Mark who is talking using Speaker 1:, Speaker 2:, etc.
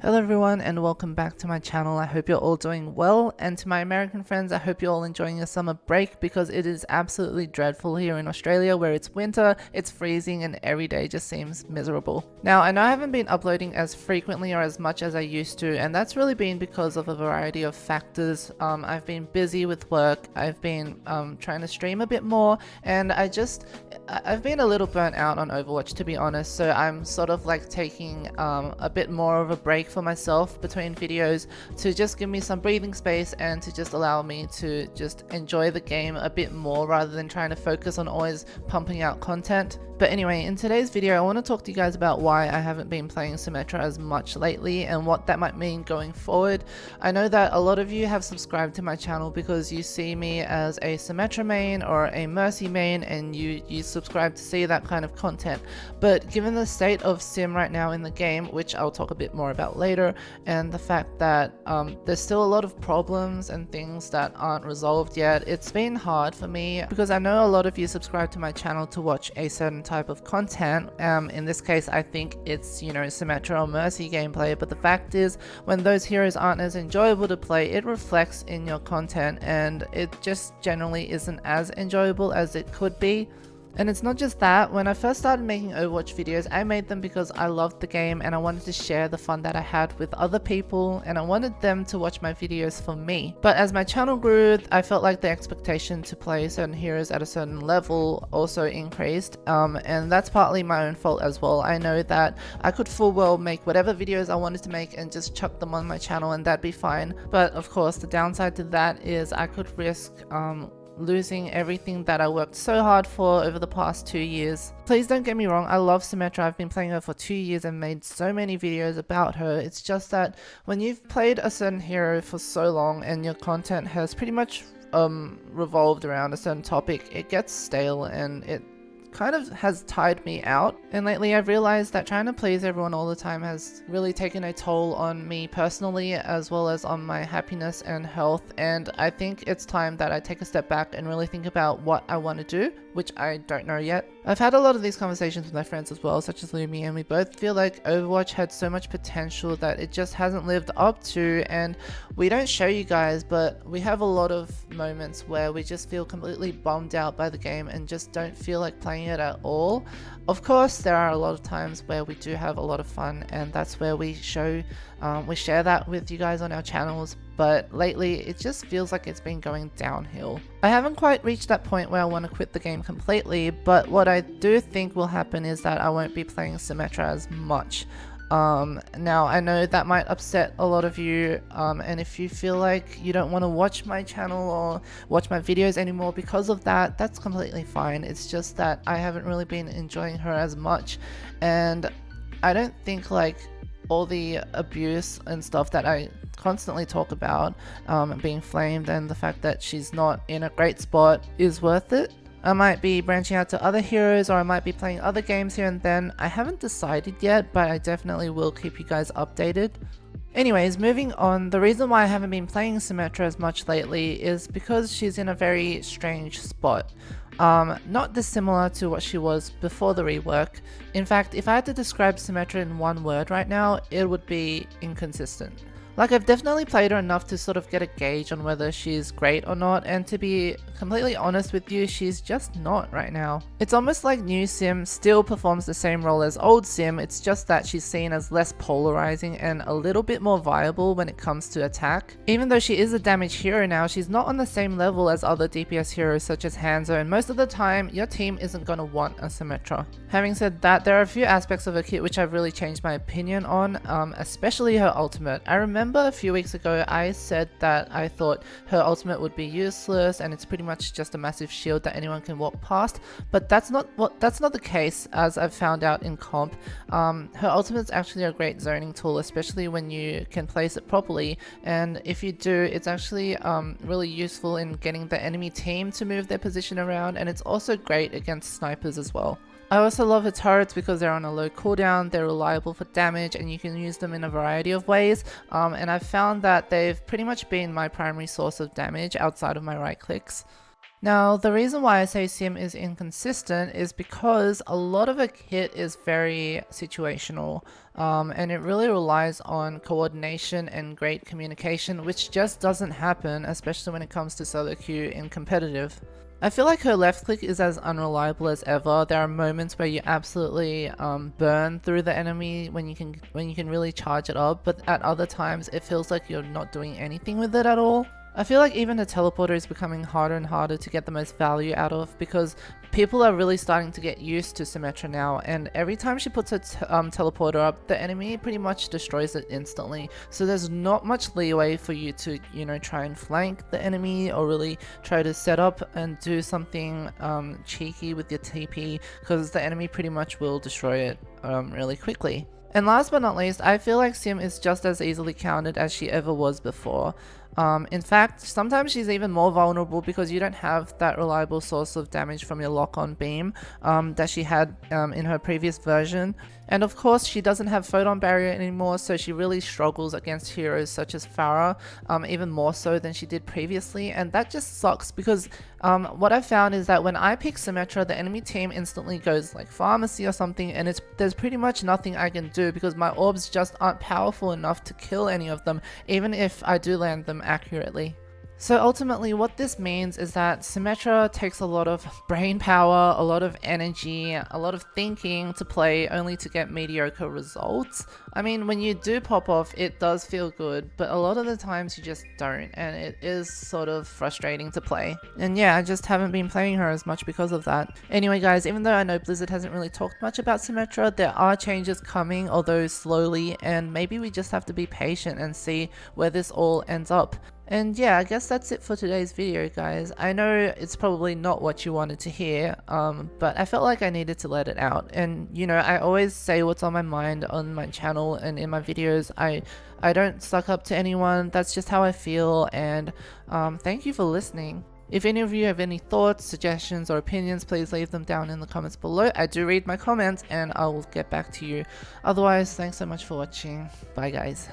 Speaker 1: Hello everyone and welcome back to my channel. I hope you're all doing well, and to my American friends, I hope you're all enjoying your summer break because it is absolutely dreadful here in Australia where it's winter, it's freezing, and every day just seems miserable. Now I know I haven't been uploading as frequently or as much as I used to, and that's really been because of a variety of factors. I've been busy with work, I've been trying to stream a bit more, and I've been a little burnt out on Overwatch, to be honest, so I'm sort of like taking a bit more of a break for myself between videos to just give me some breathing space and to just allow me to just enjoy the game a bit more rather than trying to focus on always pumping out content. But anyway, in today's video I want to talk to you guys about why I haven't been playing Symmetra as much lately and what that might mean going forward. I know that a lot of you have subscribed to my channel because you see me as a Symmetra main or a Mercy main and you subscribe to see that kind of content. But given the state of Sim right now in the game, which I'll talk a bit more about later, and the fact that there's still a lot of problems and things that aren't resolved yet, it's been hard for me because I know a lot of you subscribe to my channel to watch a certain type of content. In this case I think it's, you know, Symmetra or Mercy gameplay, but the fact is when those heroes aren't as enjoyable to play, it reflects in your content and it just generally isn't as enjoyable as it could be. And it's not just that. When I first started making Overwatch videos, I made them because I loved the game and I wanted to share the fun that I had with other people, and I wanted them to watch my videos for me. But as my channel grew, I felt like the expectation to play certain heroes at a certain level also increased, and that's partly my own fault as well. I know that I could full well make whatever videos I wanted to make and just chuck them on my channel and that'd be fine. But of course the downside to that is I could risk losing everything that I worked so hard for over the past 2 years. Please don't get me wrong, I love Symmetra. I've been playing her for 2 years and made so many videos about her. It's just that when you've played a certain hero for so long and your content has pretty much revolved around a certain topic, it gets stale and it kind of has tired me out. And lately I've realized that trying to please everyone all the time has really taken a toll on me personally as well as on my happiness and health, and I think it's time that I take a step back and really think about what I want to do, which I don't know yet. I've had a lot of these conversations with my friends as well, such as Lumi, and we both feel like Overwatch had so much potential that it just hasn't lived up to, and we don't show you guys, but we have a lot of moments where we just feel completely bummed out by the game and just don't feel like playing it at all. Of course there are a lot of times where we do have a lot of fun, and that's where we share that with you guys on our channels, but lately it just feels like it's been going downhill. I haven't quite reached that point where I want to quit the game completely, but what I do think will happen is that I won't be playing Symmetra as much. Now I know that might upset a lot of you, and if you feel like you don't want to watch my channel or watch my videos anymore because of that, that's completely fine. It's just that I haven't really been enjoying her as much, and I don't think like all the abuse and stuff that I constantly talk about, being flamed and the fact that she's not in a great spot, is worth it. I might be branching out to other heroes, or I might be playing other games here and then. I haven't decided yet, but I definitely will keep you guys updated. Anyways, moving on, the reason why I haven't been playing Symmetra as much lately is because she's in a very strange spot. Not dissimilar to what she was before the rework. In fact, if I had to describe Symmetra in one word right now, it would be inconsistent. Like, I've definitely played her enough to sort of get a gauge on whether she's great or not, and to be completely honest with you, she's just not right now. It's almost like new Sim still performs the same role as old Sim, it's just that she's seen as less polarizing and a little bit more viable when it comes to attack. Even though she is a damage hero now, she's not on the same level as other DPS heroes such as Hanzo, and most of the time, your team isn't gonna want a Symmetra. Having said that, there are a few aspects of her kit which I've really changed my opinion on, especially her ultimate. I remember a few weeks ago I said that I thought her ultimate would be useless and it's pretty much just a massive shield that anyone can walk past, but that's not the case, as I've found out in comp. Her ultimate's actually a great zoning tool, especially when you can place it properly, and if you do, it's actually really useful in getting the enemy team to move their position around, and it's also great against snipers as well. I also love her turrets because they're on a low cooldown, they're reliable for damage, and you can use them in a variety of ways, and I've found that they've pretty much been my primary source of damage outside of my right clicks. Now, the reason why I say Sim is inconsistent is because a lot of her kit is very situational, and it really relies on coordination and great communication, which just doesn't happen, especially when it comes to solo queue in competitive. I feel like her left click is as unreliable as ever. There are moments where you absolutely burn through the enemy when you can really charge it up, but at other times it feels like you're not doing anything with it at all. I feel like even the teleporter is becoming harder and harder to get the most value out of because people are really starting to get used to Symmetra now, and every time she puts her teleporter up, the enemy pretty much destroys it instantly. So there's not much leeway for you to, you know, try and flank the enemy or really try to set up and do something cheeky with your TP, because the enemy pretty much will destroy it really quickly. And last but not least, I feel like Sim is just as easily countered as she ever was before. In fact, sometimes she's even more vulnerable because you don't have that reliable source of damage from your lock-on beam that she had in her previous version. And of course, she doesn't have photon barrier anymore, so she really struggles against heroes such as Pharah, even more so than she did previously. And that just sucks because what I found is that when I pick Symmetra, the enemy team instantly goes like Pharmacy or something, and there's pretty much nothing I can do because my orbs just aren't powerful enough to kill any of them, even if I do land them accurately. So ultimately what this means is that Symmetra takes a lot of brain power, a lot of energy, a lot of thinking to play only to get mediocre results. I mean, when you do pop off, it does feel good, but a lot of the times you just don't, and it is sort of frustrating to play. And yeah, I just haven't been playing her as much because of that. Anyway guys, even though I know Blizzard hasn't really talked much about Symmetra, there are changes coming, although slowly, and maybe we just have to be patient and see where this all ends up. And yeah, I guess that's it for today's video, guys. I know it's probably not what you wanted to hear, but I felt like I needed to let it out. And you know, I always say what's on my mind on my channel and in my videos. I don't suck up to anyone, that's just how I feel, and thank you for listening. If any of you have any thoughts, suggestions, or opinions, please leave them down in the comments below. I do read my comments and I will get back to you. Otherwise, thanks so much for watching. Bye guys.